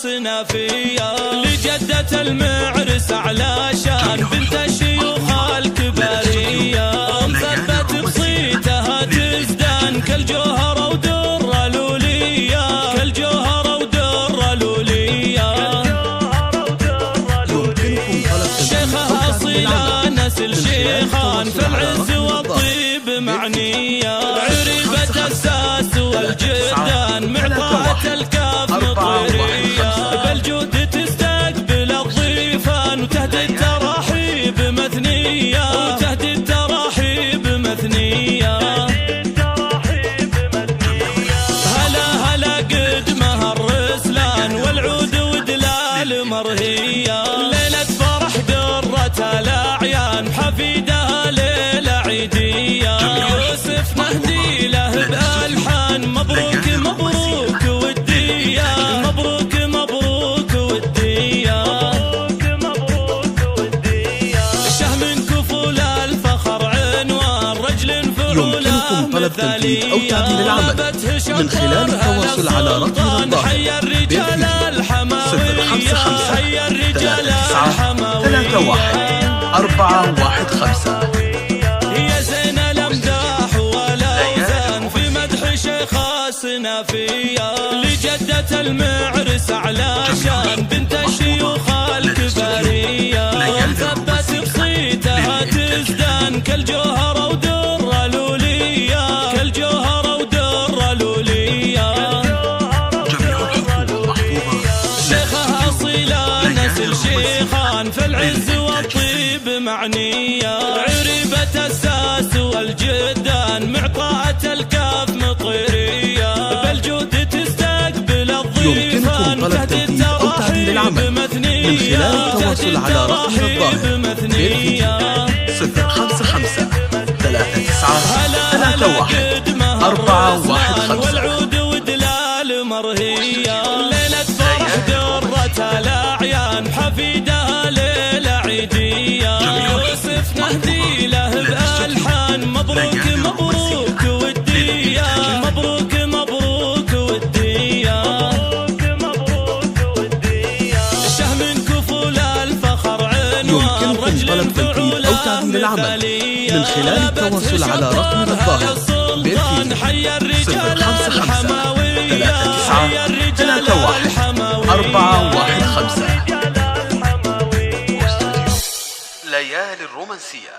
نافية لجدة المعرس على شان بنت الشيوخ الكبارية، مثبت بصيتها تزدان كالجوهرة ودر لولية، كالجوهرة ودر لولية. شيخها أصيلة نسل شيخان في العز والطيب معنية، عريبة الساس والجدان معطاءة الكاف مطيرية، بالجود تستقبل الضيفان وتهدي التراحيب مثنية، وتهدي التراحيب مثنية. هلا هلا قدمها الرسلان والعود ودلال مرهية، ليلة فرح درة الأعيان حفيدها ليلة عيدية، يوسف نهدي له بألحان مبروك مبروك ودية، مبروك مبروك ودية، مبروك ودية. شه من كفول الفخر عنوان رجل فعوله يمكنكم طلب تنفيذ أو تعديل العمل من خلال التواصل على رقم الظاهر بالفيديو 055 39 31 415. يا زين الأمداح والأوزان في مدح شيخ نافية لجدة المعرس على شان بنت الشيوخ الكبارية، مثبت بصيتها تزدان كالجوهرة ودر لولية، كالجوهرة ودر لولية. شيخها أصيلة نسل شيخان في العز والطيب معنية، عريبة الساس والجدان معطاءة الكاف مطيرية، بالجود تستقبل الضيفان وتهدي التراحيب مثنية، من خلال التواصل على رقم الظاهر بالفيديو 055 39 31 415. والعود ودلال مرهية، ليلة فرح درة الأعيان حفيدها ليلة عيدية، يوسف نهدي له بألحان مبروك مبروك ودية، مبروك مبروك ودية، مبروك ودية. شه من كفول الفخر عنوان رجل فعوله أو تعديل العمل من خلال التواصل على رقم الظاهر بالفيديو 055 39 31 415. ليالي الرومانسية.